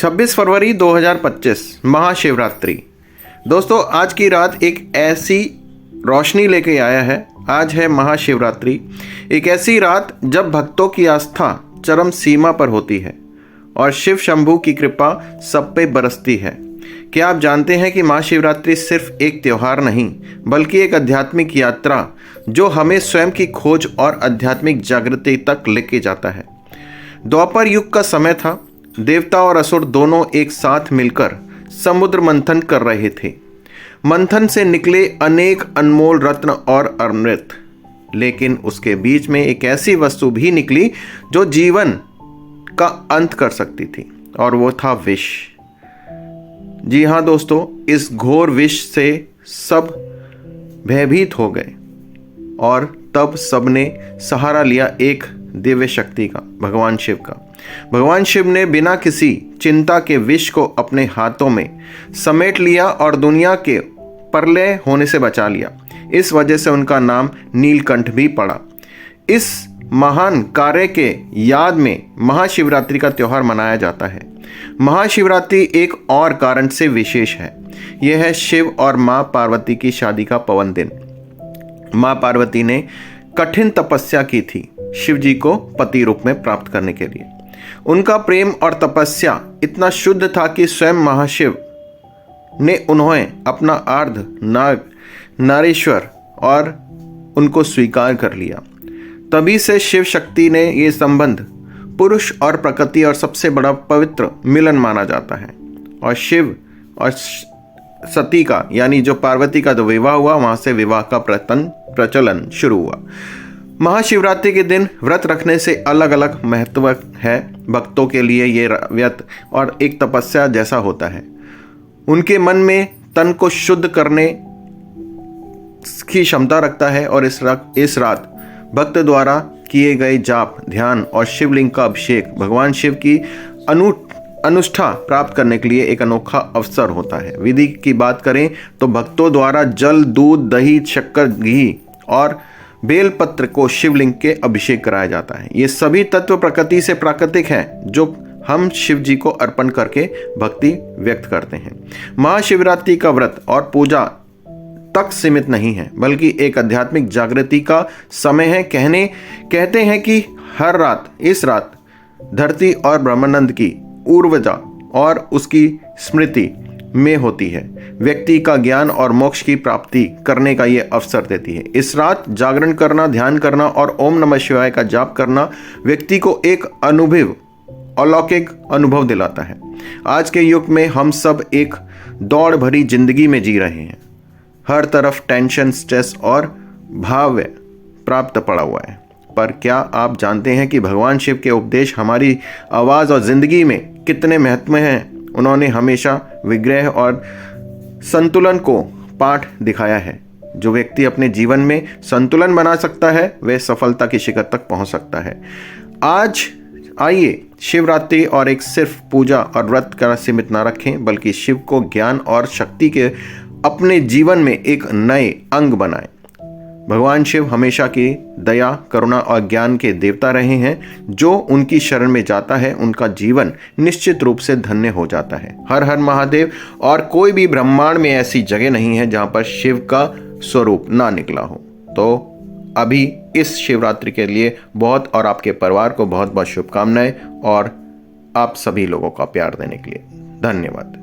26 फरवरी 2025 महाशिवरात्रि। दोस्तों, आज की रात एक ऐसी रोशनी लेके आया है। आज है महाशिवरात्रि, एक ऐसी रात जब भक्तों की आस्था चरम सीमा पर होती है और शिव शंभू की कृपा सब पे बरसती है। क्या आप जानते हैं कि महाशिवरात्रि सिर्फ एक त्यौहार नहीं बल्कि एक आध्यात्मिक यात्रा जो हमें स्वयं की खोज और आध्यात्मिक जागृति तक लेके जाता है। द्वापर युग का समय था। देवता और असुर दोनों एक साथ मिलकर समुद्र मंथन कर रहे थे। मंथन से निकले अनेक अनमोल रत्न और अमृत, लेकिन उसके बीच में एक ऐसी वस्तु भी निकली जो जीवन का अंत कर सकती थी, और वो था विष। जी हाँ दोस्तों, इस घोर विष से सब भयभीत हो गए और तब सबने सहारा लिया एक दिव्य शक्ति का, भगवान शिव का। भगवान शिव ने बिना किसी चिंता के विष को अपने हाथों में समेट लिया और दुनिया के प्रलय होने से बचा लिया। इस वजह से उनका नाम नीलकंठ भी पड़ा। इस महान कार्य के याद में महाशिवरात्रि का त्यौहार मनाया जाता है। महाशिवरात्रि एक और कारण से विशेष है। यह है शिव और माँ पार्वती की शादी का पावन दिन। माँ पार्वती ने कठिन तपस्या की थी शिव जी को पति रूप में प्राप्त करने के लिए। उनका प्रेम और तपस्या इतना शुद्ध था कि स्वयं महाशिव ने उन्हें अपना अर्ध नाग नारेश्वर और उनको स्वीकार कर लिया। तभी से शिव शक्ति ने ये संबंध पुरुष और प्रकृति और सबसे बड़ा पवित्र मिलन माना जाता है। और शिव और सती का, यानी जो पार्वती का जो विवाह हुआ, वहाँ से विवाह का प्रचलन शुरू हुआ। महाशिवरात्रि के दिन व्रत रखने से अलग अलग महत्व है। भक्तों के लिए ये व्रत और एक तपस्या जैसा होता है। उनके मन में तन को शुद्ध करने की क्षमता रखता है और इस रात भक्त द्वारा किए गए जाप, ध्यान और शिवलिंग का अभिषेक भगवान शिव की अनुष्ठा प्राप्त करने के लिए एक अनोखा अवसर होता है। विधि की बात करें तो भक्तों द्वारा जल, दूध, दही, शक्कर, घी और बेलपत्र को शिवलिंग के अभिषेक कराया जाता है। ये सभी तत्व प्रकृति से प्राकृतिक हैं जो हम शिव जी को अर्पण करके भक्ति व्यक्त करते हैं। महाशिवरात्रि का व्रत और पूजा तक सीमित नहीं है बल्कि एक आध्यात्मिक जागृति का समय है। कहते हैं कि हर रात, इस रात धरती और ब्रह्मानंद की ऊर्जा और उसकी स्मृति में होती है। व्यक्ति का ज्ञान और मोक्ष की प्राप्ति करने का ये अवसर देती है। इस रात जागरण करना, ध्यान करना और ओम नमः शिवाय का जाप करना व्यक्ति को एक अलौकिक अनुभव दिलाता है। आज के युग में हम सब एक दौड़ भरी जिंदगी में जी रहे हैं। हर तरफ टेंशन, स्ट्रेस और भाव प्राप्त पड़ा हुआ है। पर क्या आप जानते हैं कि भगवान शिव के उपदेश हमारी आवाज़ और ज़िंदगी में कितने महत्व हैं? उन्होंने हमेशा विग्रह और संतुलन को पाठ दिखाया है। जो व्यक्ति अपने जीवन में संतुलन बना सकता है वह सफलता की शिखर तक पहुंच सकता है। आज आइए शिवरात्रि और एक सिर्फ पूजा और व्रत का सीमित ना रखें बल्कि शिव को ज्ञान और शक्ति के अपने जीवन में एक नए अंग बनाएं। भगवान शिव हमेशा की दया, करुणा और ज्ञान के देवता रहे हैं। जो उनकी शरण में जाता है उनका जीवन निश्चित रूप से धन्य हो जाता है। हर हर महादेव। और कोई भी ब्रह्मांड में ऐसी जगह नहीं है जहाँ पर शिव का स्वरूप ना निकला हो। तो अभी इस शिवरात्रि के लिए बहुत और आपके परिवार को बहुत बहुत शुभकामनाएं और आप सभी लोगों का प्यार देने के लिए धन्यवाद।